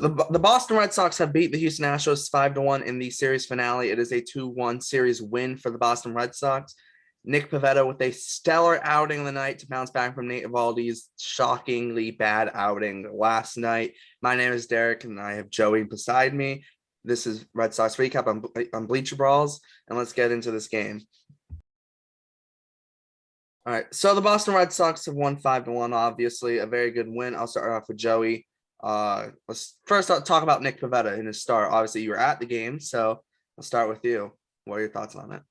The Boston Red Sox have beat the Houston Astros 5-1 in the series finale. It is a 2-1 series win for the Boston Red Sox. Nick Pivetta with a stellar outing the night to bounce back from Nate Eovaldi's shockingly bad outing last night. My name is Derrik, and I have Joey beside me. This is Red Sox Recap on Bleacher Brawls, and let's get into this game. All right, so the Boston Red Sox have won 5-1, obviously, a very good win. I'll start off with Joey. Let's first talk about Nick Pivetta in his start. Obviously, you were at the game, so I'll start with you. What are your thoughts on it?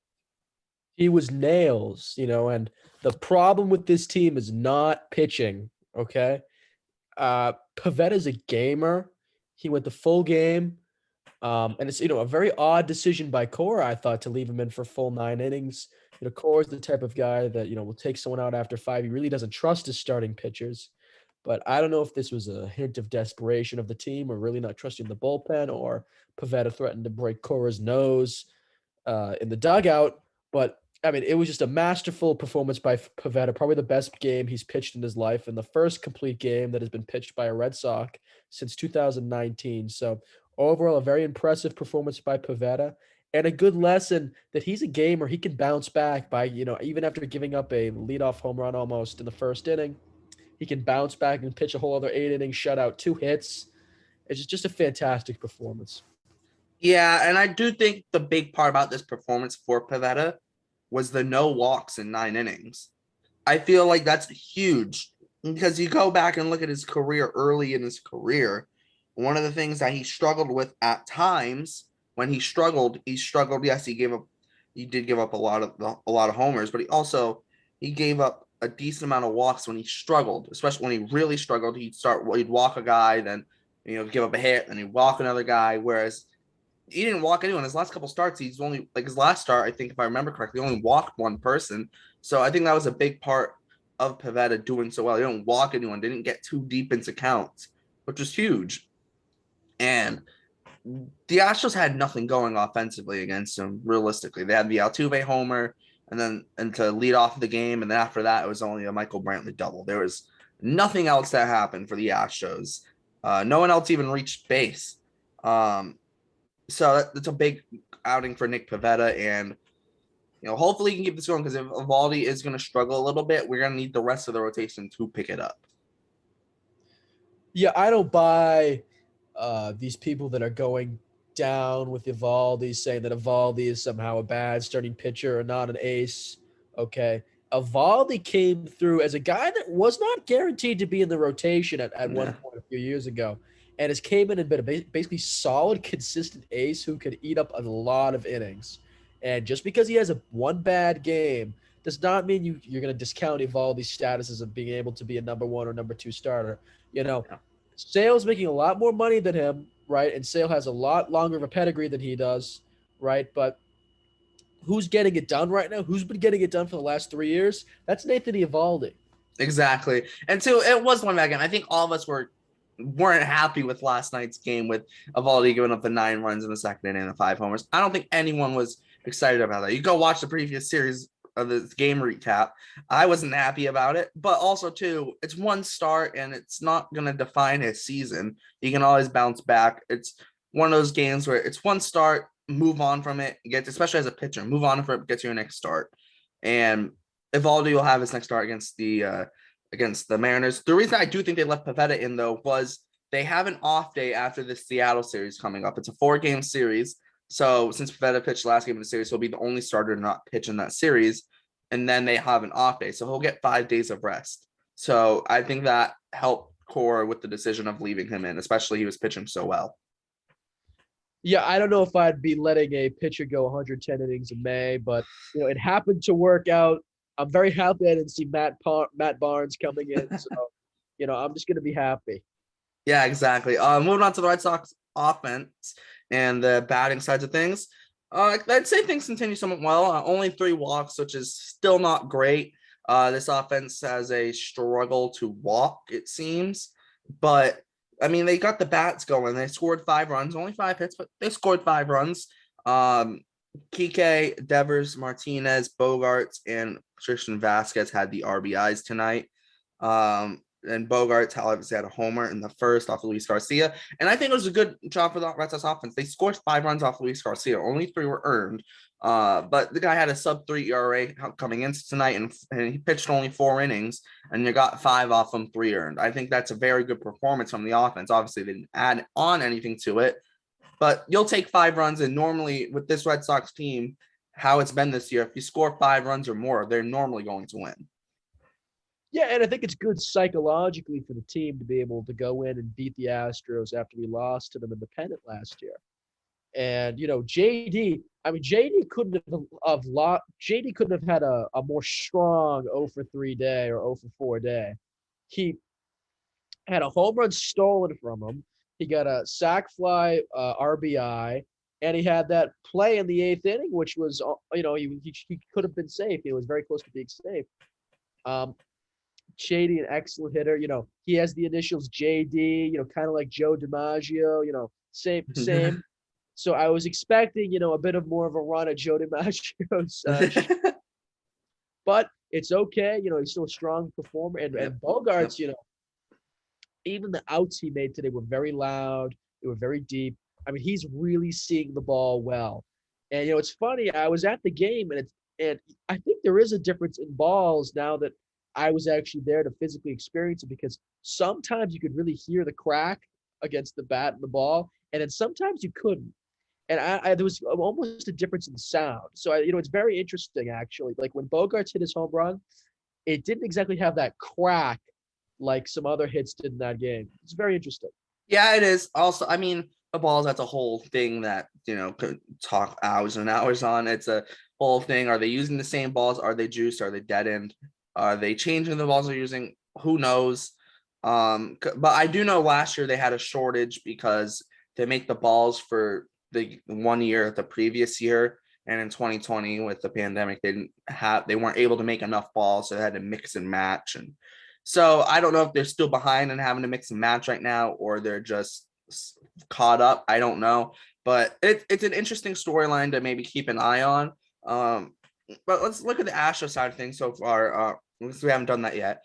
He was nails, and the problem with this team is not pitching, okay? Pavetta's a gamer. He went the full game. And it's, a very odd decision by Cora, I thought, to leave him in for full 9 innings. Cora's the type of guy that, will take someone out after 5. He really doesn't trust his starting pitchers. But I don't know if this was a hint of desperation of the team or really not trusting the bullpen, or Pivetta threatened to break Cora's nose in the dugout. But, I mean, it was just a masterful performance by Pivetta, probably the best game he's pitched in his life, and the first complete game that has been pitched by a Red Sox since 2019. So overall, a very impressive performance by Pivetta, and a good lesson that he's a gamer. He can bounce back by, even after giving up a leadoff home run almost in the first inning, he can bounce back and pitch a whole other 8 innings, shutout, 2 hits. It's just a fantastic performance. Yeah, and I do think the big part about this performance for Pivetta was the no walks in 9 innings. I feel like that's huge because you go back and look at his career early in his career. One of the things that he struggled with at times when he struggled. Yes, he did give up a lot of homers, but he gave up a decent amount of walks when he struggled, especially when he really struggled. He'd walk a guy, then give up a hit, then he'd walk another guy. Whereas he didn't walk anyone. His last couple starts, he's only his last start, I think, if I remember correctly, only walked one person. So I think that was a big part of Pivetta doing so well. He didn't walk anyone, didn't get too deep into counts, which was huge. And the Astros had nothing going offensively against him, realistically. They had the Altuve homer and to lead off the game. And then after that, it was only a Michael Brantley double. There was nothing else that happened for the Astros. No one else even reached base. So that's a big outing for Nick Pivetta. And, hopefully he can keep this going, because if Eovaldi is going to struggle a little bit, we're going to need the rest of the rotation to pick it up. Yeah, I don't buy these people that are going down with Eovaldi, saying that Eovaldi is somehow a bad starting pitcher or not an ace. Okay. Eovaldi came through as a guy that was not guaranteed to be in the rotation at one point a few years ago, and has came in and been a basically solid, consistent ace who could eat up a lot of innings. And just because he has one bad game does not mean you're going to discount Eovaldi's status as of being able to be a number 1 or number 2 starter. Sale's making a lot more money than him, right? And Sale has a lot longer of a pedigree than he does, right? But who's getting it done right now? Who's been getting it done for the last 3 years? That's Nathan Eovaldi. Exactly. And so it was one bad game. I think all of us weren't happy with last night's game, with Eovaldi giving up the 9 runs in the second inning and the 5 homers. I don't think anyone was excited about that. You go watch the previous series of this game recap. I wasn't happy about it, but also too, it's one start and it's not going to define his season. He can always bounce back. It's one of those games where it's one start, move on from it, especially as a pitcher, move on from it, get to your next start. And Eovaldi will have his next start against the Mariners. The reason I do think they left Pivetta in, though, was they have an off day after the Seattle series coming up. It's a 4-game series. So since Pivetta pitched last game of the series, he'll be the only starter to not pitch in that series. And then they have an off day. So he'll get 5 days of rest. So I think that helped Cora with the decision of leaving him in, especially he was pitching so well. Yeah, I don't know if I'd be letting a pitcher go 110 innings in May, but, it happened to work out. I'm very happy I didn't see Matt Barnes coming in. So, I'm just going to be happy. Yeah, exactly. Moving on to the Red Sox offense and the batting sides of things. I'd say things continue somewhat well. Only 3 walks, which is still not great. This offense has a struggle to walk, it seems. But, I mean, they got the bats going. They scored 5 runs, only 5 hits, but they scored 5 runs. Kike, Devers, Martinez, Bogarts, and Christian Vasquez had the RBIs tonight. and Bogarts obviously had a homer in the first off of Luis Garcia. And I think it was a good job for the Red Sox offense. They scored 5 runs off Luis Garcia. Only 3 were earned. But the guy had a sub-3 ERA coming into tonight, and he pitched only 4 innings, and you got 5 off him, 3 earned. I think that's a very good performance from the offense. Obviously, they didn't add on anything to it, but you'll take 5 runs. And normally with this Red Sox team, how it's been this year, if you score 5 runs or more, they're normally going to win. Yeah, and I think it's good psychologically for the team to be able to go in and beat the Astros after we lost to them in the pennant last year. And JD couldn't have had a more strong 0 for 3 day or 0 for 4 day. He had a home run stolen from him. He got a sac fly RBI, and he had that play in the 8th inning, which was he could have been safe. He was very close to being safe. JD, an excellent hitter. He has the initials JD. Kind of like Joe DiMaggio. Same. So I was expecting, a bit of more of a run at Joe DiMaggio's, but it's okay. He's still a strong performer. And Bogarts, even the outs he made today were very loud. They were very deep. I mean, he's really seeing the ball well. And it's funny. I was at the game, and I think there is a difference in balls now that I was actually there to physically experience it, because sometimes you could really hear the crack against the bat and the ball, and then sometimes you couldn't. And there was almost a difference in sound. So, it's very interesting, actually. Like when Bogarts hit his home run, it didn't exactly have that crack like some other hits did in that game. It's very interesting. Yeah, it is. Also, I mean, the balls, that's a whole thing that, could talk hours and hours on. It's a whole thing. Are they using the same balls? Are they juiced? Are they dead end? Are they changing the balls they're using? Who knows? But I do know last year they had a shortage because they make the balls for the 1 year, the previous year, and in 2020 with the pandemic, they weren't able to make enough balls, so they had to mix and match. And so I don't know if they're still behind and having to mix and match right now, or they're just caught up. I don't know, but it's an interesting storyline to maybe keep an eye on. But let's look at the Astros side of things so far. We haven't done that yet.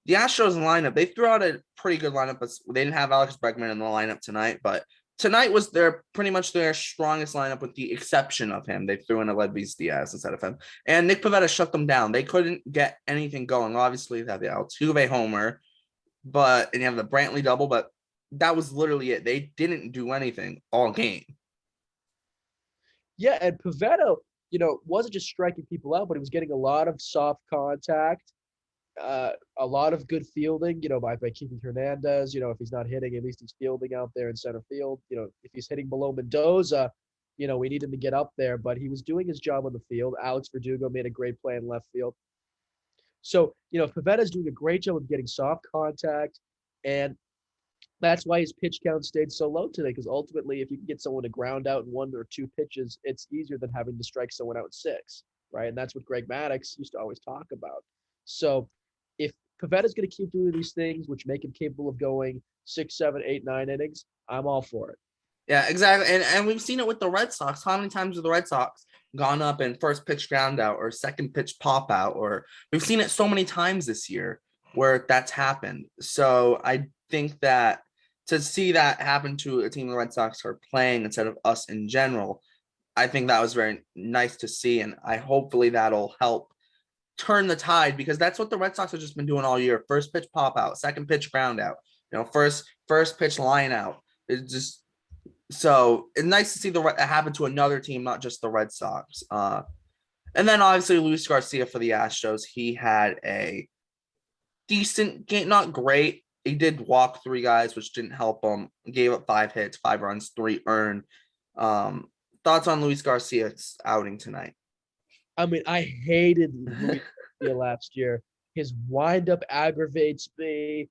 The Astros lineup, they threw out a pretty good lineup, but they didn't have Alex Bregman in the lineup tonight. But tonight was pretty much their strongest lineup, with the exception of him. They threw in Aledmys Diaz instead of him. And Nick Pivetta shut them down. They couldn't get anything going. Obviously, they have the Altuve homer, and you have the Brantley double, but that was literally it. They didn't do anything all game. Yeah, and Pivetta, wasn't just striking people out, but he was getting a lot of soft contact. A lot of good fielding, by Kiki Hernandez. If he's not hitting, at least he's fielding out there in center field. If he's hitting below Mendoza, we need him to get up there. But he was doing his job on the field. Alex Verdugo made a great play in left field. So, Pivetta's doing a great job of getting soft contact, and that's why his pitch count stayed so low today, because ultimately, if you can get someone to ground out in 1 or 2 pitches, it's easier than having to strike someone out in 6, right? And that's what Greg Maddux used to always talk about. So if Pivetta's going to keep doing these things, which make him capable of going 6, 7, 8, 9 innings, I'm all for it. Yeah, exactly. And we've seen it with the Red Sox. How many times have the Red Sox gone up and first pitch ground out or second pitch pop out? Or we've seen it so many times this year where that's happened. So I think that to see that happen to a team the Red Sox are playing instead of us in general, I think that was very nice to see. And hopefully that'll help turn the tide, because that's what the Red Sox have just been doing all year. First pitch pop out, second pitch ground out, first pitch line out. It's just so it's nice to see it happen to another team, not just the Red Sox. And then obviously Luis Garcia for the Astros, he had a decent game, not great. He did walk 3 guys, which didn't help him. Gave up 5 hits, 5 runs, 3 earned. Thoughts on Luis Garcia's outing tonight? I mean, I hated Luis Garcia last year. His windup aggravates me.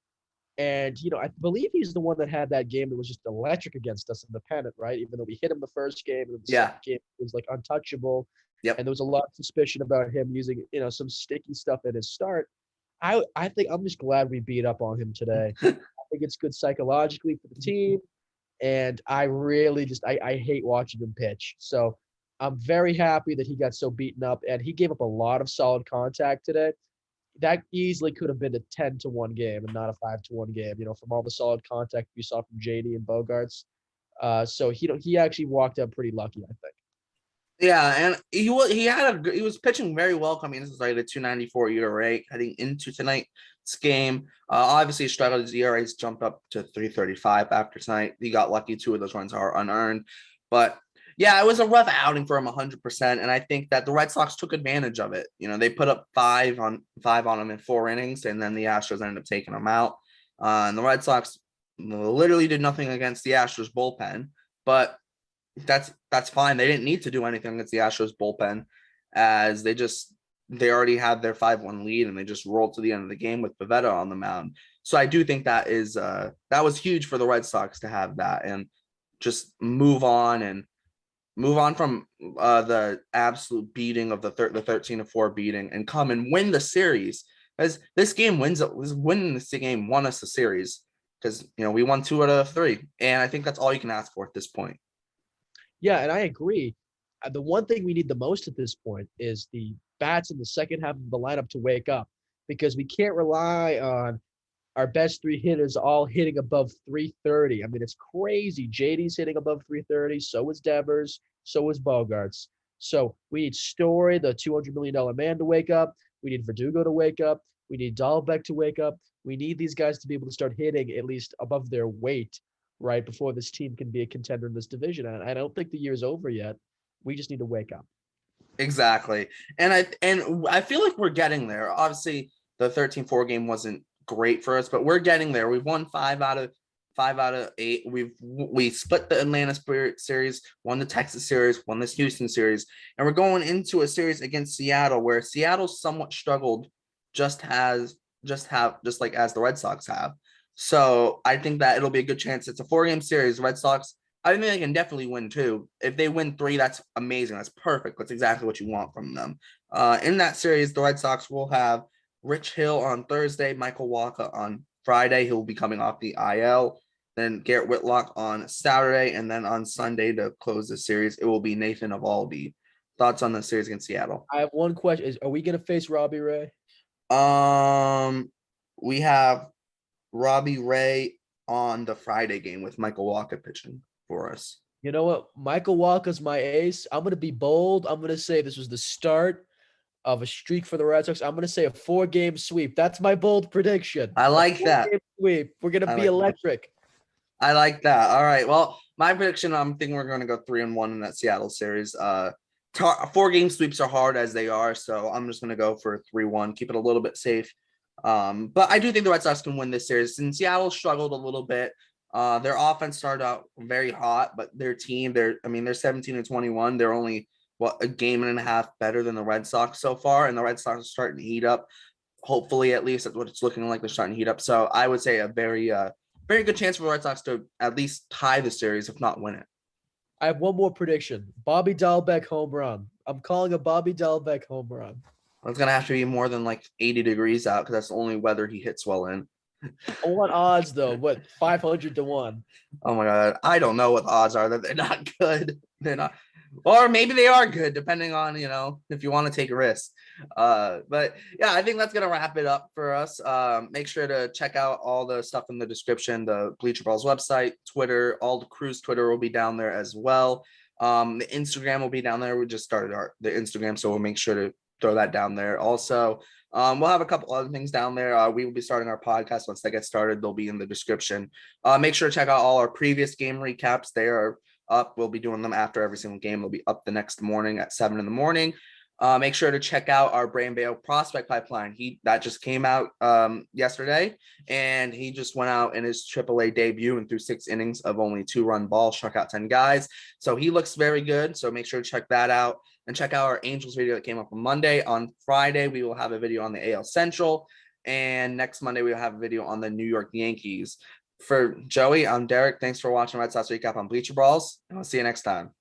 And, I believe he's the one that had that game that was just electric against us in the pennant, right? Even though we hit him the first game, and the second game was like untouchable. Yep. And there was a lot of suspicion about him using, some sticky stuff in his start. I think I'm just glad we beat up on him today. I think it's good psychologically for the team. And I really I hate watching him pitch. So I'm very happy that he got so beaten up, and he gave up a lot of solid contact today. that easily could have been a 10-1 game and not a 5-1 game, from all the solid contact we saw from JD and Bogarts. So he actually walked out pretty lucky, I think. Yeah, and he was pitching very well coming into like the 294 ERA heading into tonight's game. Obviously, he struggled. His ERA's jumped up to 335 after tonight. He got lucky. 2 of those runs are unearned, but yeah, it was a rough outing for him 100%. And I think that the Red Sox took advantage of it. They put up five on him in 4 innings, and then the Astros ended up taking him out. And the Red Sox literally did nothing against the Astros bullpen, but that's fine. They didn't need to do anything against the Astros bullpen, as they already had their 5-1 lead, and they just rolled to the end of the game with Pivetta on the mound. So I do think that was huge for the Red Sox to have that and just move on from the absolute beating of the 13-4 beating and come and win the series. As this game winning this game won us the series, because we won 2 out of 3, and I think that's all you can ask for at this point. Yeah, and I agree. The one thing we need the most at this point is the bats in the second half of the lineup to wake up, because we can't rely on our best 3 hitters all hitting above 330. I mean, it's crazy. JD's hitting above 330. So is Devers. So is Bogarts. So we need Story, the $200 million man, to wake up. We need Verdugo to wake up. We need Dahlbeck to wake up. We need these guys to be able to start hitting at least above their weight, right, before this team can be a contender in this division. And I don't think the year's over yet. We just need to wake up. Exactly. And I feel like we're getting there. Obviously, the 13-4 game wasn't great for us, but we're getting there. We've won 5 out of 8. We split the Atlanta Spirit series, won the Texas series, won this Houston series, and we're going into a series against Seattle, where Seattle somewhat struggled, just like as the Red Sox have. So I think that it'll be a good chance. It's a 4-game series. Red Sox, I think they can definitely win 2. If they win 3, that's amazing. That's perfect. That's exactly what you want from them. In that series, the Red Sox will have Rich Hill on Thursday, Michael Wacha on Friday. He'll be coming off the IL. Then Garrett Whitlock on Saturday, and then on Sunday to close the series, it will be Nathan Eovaldi. Thoughts on the series against Seattle? I have one question: are we going to face Robbie Ray? We have Robbie Ray on the Friday game with Michael Wacha pitching for us. You know what? Michael Wacha's my ace. I'm going to be bold. I'm going to say this was the start of a streak for the Red Sox. I'm going to say a 4-game sweep. That's my bold prediction. I like that. Sweep. We're going to be electric. I like that. All right. Well, my prediction, I'm thinking we're going to go 3-1 in that Seattle series. 4-game sweeps are hard as they are, so I'm just going to go for 3-1, keep it a little bit safe. But I do think the Red Sox can win this series. And Seattle struggled a little bit. Their offense started out very hot, but their team, they're 17-21. They're only a game and a half better than the Red Sox so far, and the Red Sox are starting to heat up. Hopefully, at least that's what it's looking like. They're starting to heat up. So I would say a very good chance for the Red Sox to at least tie the series, if not win it. I have one more prediction. Bobby Dahlbeck home run. I'm calling a Bobby Dahlbeck home run. Well, it's going to have to be more than like 80 degrees out, because that's the only weather he hits well in. What odds, though? What, 500-1? Oh, my God. I don't know what the odds are that they're not good. They're not. Or maybe they are good, depending on, if you want to take a risk. But yeah, I think that's going to wrap it up for us. Make sure to check out all the stuff in the description, the Bleacher Brawls website, Twitter, all the crew's Twitter will be down there as well. The Instagram will be down there. We just started the Instagram, so we'll make sure to throw that down there. Also, we'll have a couple other things down there. We will be starting our podcast. Once that gets started, they'll be in the description. Make sure to check out all our previous game recaps. They are up. We'll be doing them after every single game. They'll be up the next morning at 7 a.m. Make sure to check out our Brain Bale prospect pipeline. That just came out yesterday, and he just went out in his AAA debut and threw 6 innings of only 2-run balls, struck out 10 guys. So he looks very good. So make sure to check that out, and check out our Angels video that came up on Monday. On Friday, we will have a video on the AL Central, and next Monday we'll have a video on the New York Yankees. For Joey, I'm Derek. Thanks for watching Red Sox Recap on Bleacher Brawls, and I'll see you next time.